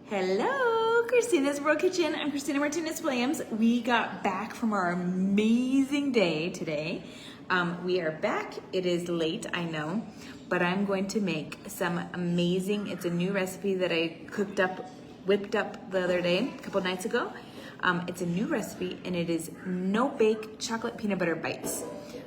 Hello, Christina's World Kitchen. I'm Christina Martinez Williams. We got back from our amazing day today. We are back. It is late, I know, but I'm going to make some amazing, it's a new recipe that I whipped up the other day, a couple nights ago. It's a new recipe and it is no-bake chocolate peanut butter bites.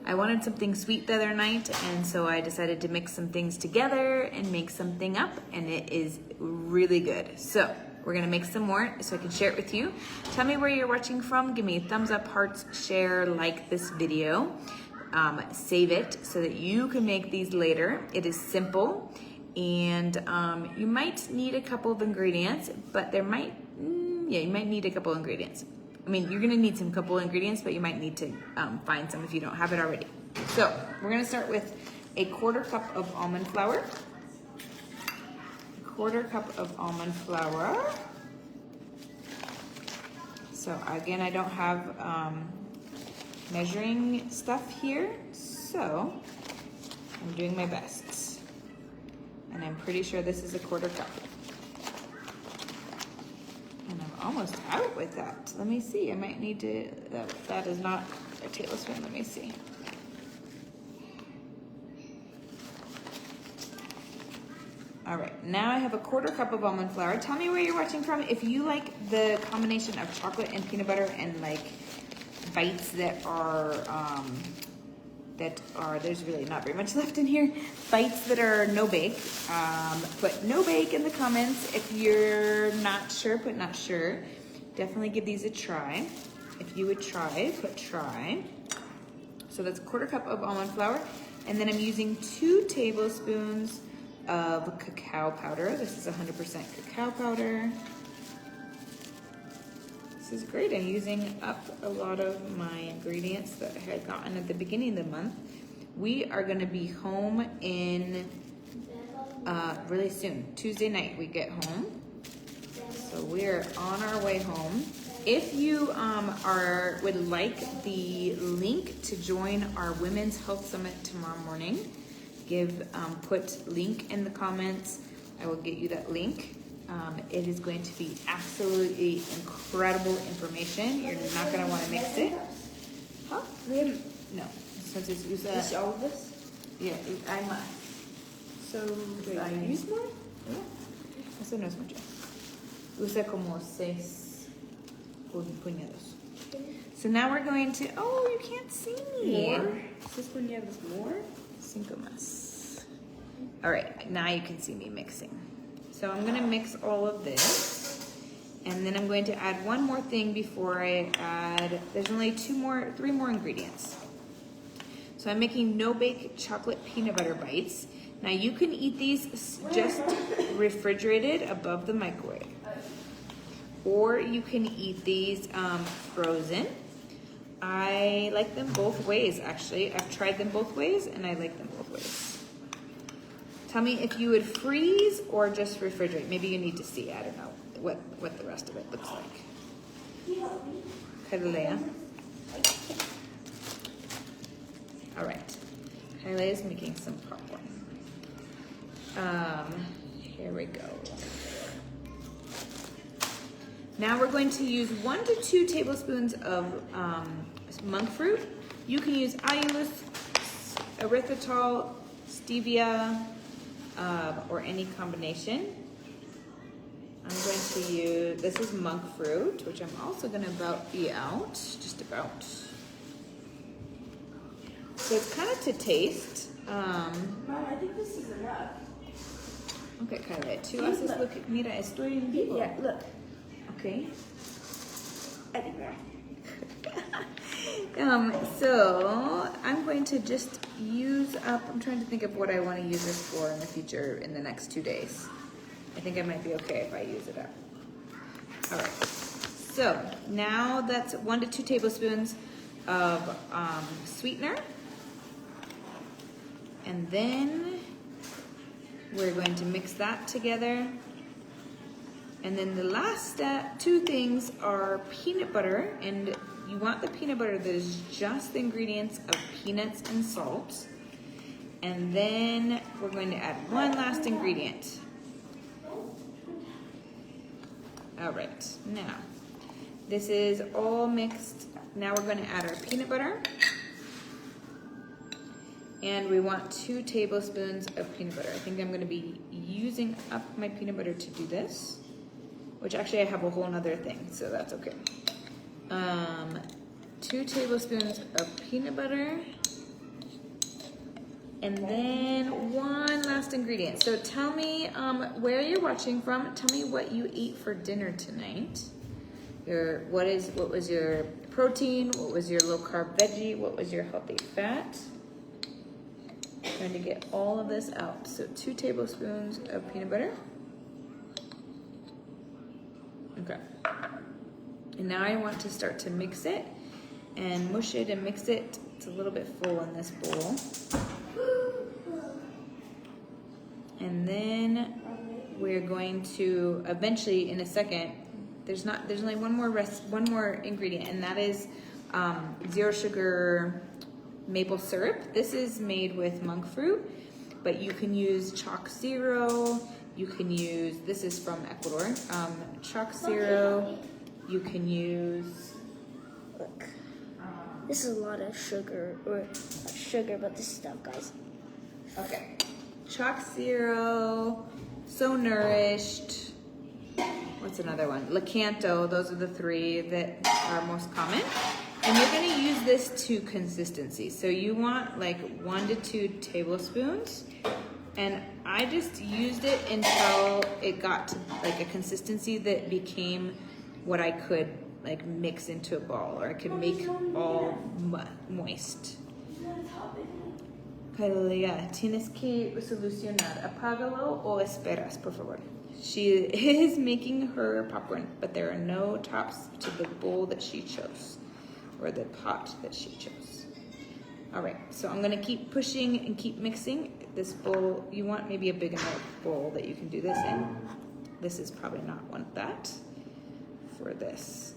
I wanted something sweet the other night, and so I decided to mix some things together and make something up, and it is really good. So we're gonna make some more so I can share it with you. Tell me where you're watching from. Give me a thumbs up, hearts, share, like this video. Save it so that you can make these later. It is simple, and you might need a couple of ingredients, but you might need a couple of ingredients. I mean, you're gonna need some couple ingredients, but you might need to find some if you don't have it already. So we're gonna start with a 1/4 cup of almond flour. So again, I don't have measuring stuff here, so I'm doing my best. And I'm pretty sure this is a 1/4 cup. And I'm almost out with that. Let me see, I might need to, that is not a tablespoon, let me see. All right, now I have a 1/4 cup of almond flour. Tell me where you're watching from. If you like the combination of chocolate and peanut butter and like bites that are, there's really not very much left in here. Bites that are no bake. Put no bake in the comments. If you're not sure, put not sure. Definitely give these a try. If you would try, put try. So that's a 1/4 cup of almond flour. And then I'm using 2 tablespoons of cacao powder. This is 100% cacao powder. This is great. I'm using up a lot of my ingredients that I had gotten at the beginning of the month. We are going to be home in really soon. Tuesday night we get home. So we're on our way home. If you would like the link to join our Women's Health Summit tomorrow morning, put link in the comments. I will get you that link. It is going to be absolutely incredible information. You're not going to want to mix it. Huh? No. Since it's Is all of this? Yeah, I must. So, Wait, I use more? Yeah. Eso no es mucho. Usa como 6 puñados. So now we're going to, oh, you can't see me. More? 6 puñados more? 5 más. All right, now you can see me mixing. So I'm gonna mix all of this, and then I'm going to add one more thing before I add, there's only 3 more ingredients. So I'm making no-bake chocolate peanut butter bites. Now you can eat these just refrigerated above the microwave, or you can eat these frozen. I like them both ways, actually. I've tried them both ways, and I like them both ways. Tell me if you would freeze or just refrigerate. Maybe you need to see, I don't know, what the rest of it looks like. Kailea. All right, Kailea is making some popcorn. Here we go. Now we're going to use 1 to 2 tablespoons of monk fruit. You can use allulose, erythritol, stevia, or any combination. I'm going to use, this is monk fruit, which I'm also going to about be out, just about. So it's kind of to taste. Mom, I think this is enough. Okay, Kylie, 2 haces lo que, mira, estoy en vivo. Yeah, look. Okay. I think that. So I'm going to just use up, I'm trying to think of what I want to use this for in the future in the next 2 days. I think I might be okay if I use it up. All right, so now that's 1 to 2 tablespoons of sweetener. And then we're going to mix that together. And then the last 2 things are peanut butter, and you want the peanut butter that is just the ingredients of peanuts and salt. And then we're going to add one last ingredient. All right, now this is all mixed. Now we're going to add our peanut butter. And we want 2 tablespoons of peanut butter. I think I'm going to be using up my peanut butter to do this, which actually I have a whole nother thing, so that's okay. 2 tablespoons of peanut butter. And then one last ingredient. So tell me where you're watching from. Tell me what you ate for dinner tonight. What was your protein? What was your low carb veggie? What was your healthy fat? Trying to get all of this out. So 2 tablespoons of peanut butter. Okay. And now I want to start to mix it and mush it and mix it. It's a little bit full in this bowl. And then we're going to eventually, in a second, there's only one more ingredient, and that is 0 sugar maple syrup. This is made with monk fruit, but you can use Choc Zero. You can use, this is from Ecuador, Choc Zero. You can use, Look, this is a lot of sugar, or not sugar, but this stuff, guys. okay, Choc Zero, So Nourished. What's another one? Lakanto. Those are the 3 that are most common. And you're going to use this to consistency. So you want like 1 to 2 tablespoons. And I just used it until it got to like a consistency that became what I could like mix into a ball, or I could make all moist. Kalia, tienes que solucionar. Apágalo o esperas, por favor. She is making her popcorn, but there are no tops to the bowl that she chose, or the pot that she chose. All right, so I'm gonna keep pushing and keep mixing. This bowl, you want maybe a big enough bowl that you can do this in. This is probably not want that for this.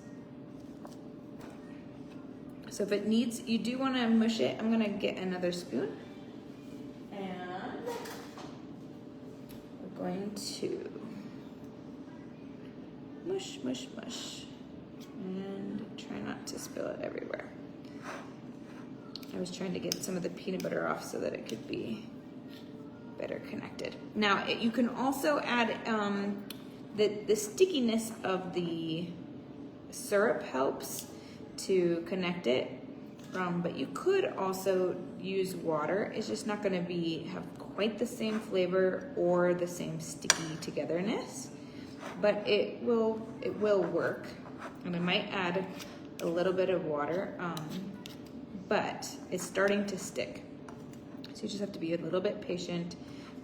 So if it needs, you do wanna mush it. I'm gonna get another spoon. And we're going to mush, mush, mush. And try not to spill it everywhere. I was trying to get some of the peanut butter off so that it could be better connected. Now, you can also add, the stickiness of the syrup helps to connect it. But you could also use water. It's just not gonna have quite the same flavor or the same sticky togetherness, but it will work. And I might add a little bit of water, but it's starting to stick. So you just have to be a little bit patient,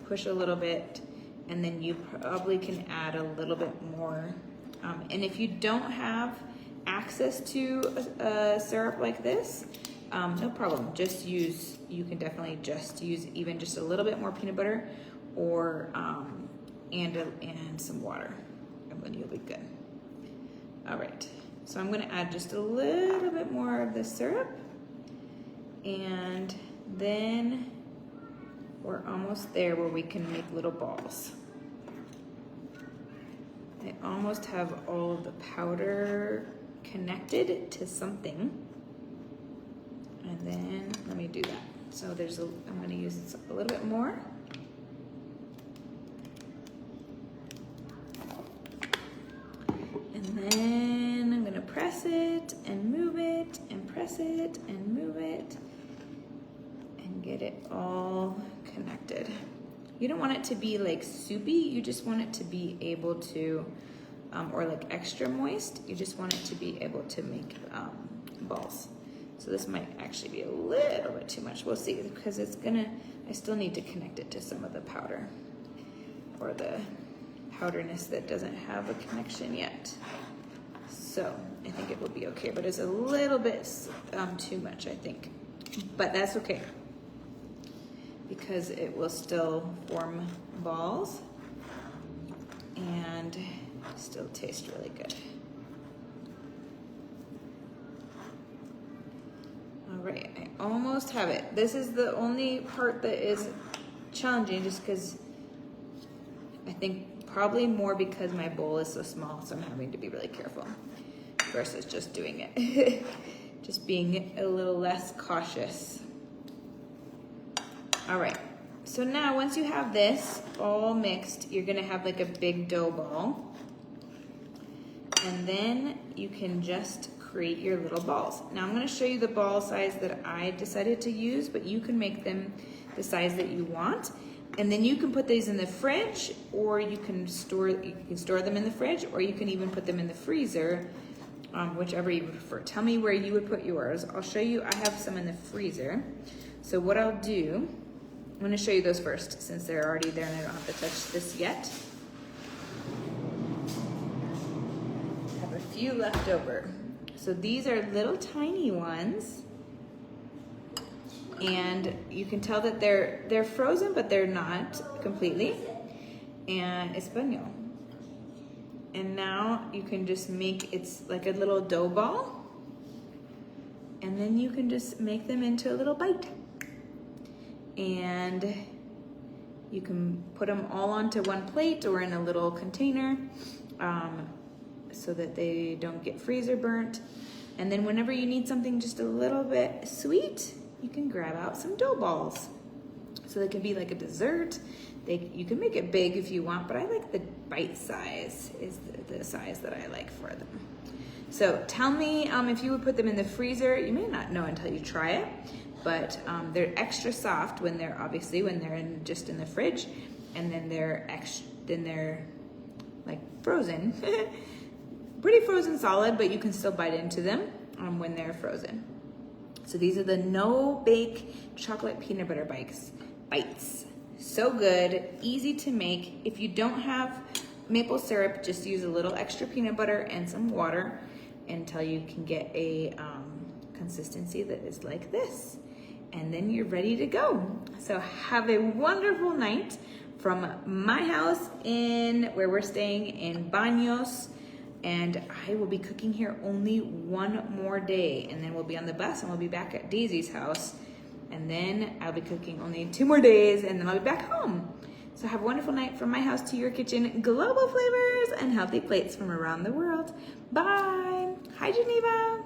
push a little bit, and then you probably can add a little bit more. And if you don't have access to a syrup like this, no problem. You can definitely just use even just a little bit more peanut butter, or and some water, and then you'll be good. All right, so I'm gonna add just a little bit more of the syrup, and then we're almost there where we can make little balls. I almost have all of the powder connected to something. And then let me do that. So I'm gonna use a little bit more. And then I'm gonna press it and move it and press it and move it and get it all connected. You don't want it to be like soupy, you just want it to be able to, or like extra moist, you just want it to be able to make balls. So this might actually be a little bit too much. We'll see, because I still need to connect it to some of the powder, or the powderness that doesn't have a connection yet. So I think it will be okay, but it's a little bit too much, I think. But that's okay, because it will still form balls and still taste really good. All right, I almost have it. This is the only part that is challenging, just because I think probably more because my bowl is so small, so I'm having to be really careful versus just doing it. Just being a little less cautious. All right, so now once you have this all mixed, you're gonna have like a big dough ball. And then you can just create your little balls. Now I'm gonna show you the ball size that I decided to use, but you can make them the size that you want. And then you can put these in the fridge, or you can store them in the fridge, or you can even put them in the freezer, whichever you prefer. Tell me where you would put yours. I'll show you, I have some in the freezer. So what I'll do, I'm gonna show you those first since they're already there and I don't have to touch this yet. I have a few left over. So these are little tiny ones. And you can tell that they're frozen, but they're not completely. And Espanol. And now you can just make, it's like a little dough ball. And then you can just make them into a little bite. And you can put them all onto one plate or in a little container so that they don't get freezer burnt. And then whenever you need something just a little bit sweet, you can grab out some dough balls. So they can be like a dessert. You can make it big if you want, but I like the bite size is the size that I like for them. So tell me if you would put them in the freezer. You may not know until you try it, but they're extra soft when they're just in the fridge, and then they're like frozen. Pretty frozen solid, but you can still bite into them when they're frozen. So these are the no-bake chocolate peanut butter bites. So good, easy to make. If you don't have maple syrup, just use a little extra peanut butter and some water until you can get a consistency that is like this. And then you're ready to go. So have a wonderful night from my house where we're staying in Baños. And I will be cooking here only one more day, and then we'll be on the bus and we'll be back at Daisy's house. And then I'll be cooking only 2 more days, and then I'll be back home. So have a wonderful night from my house to your kitchen. Global flavors and healthy plates from around the world. Bye. Hi, Geneva.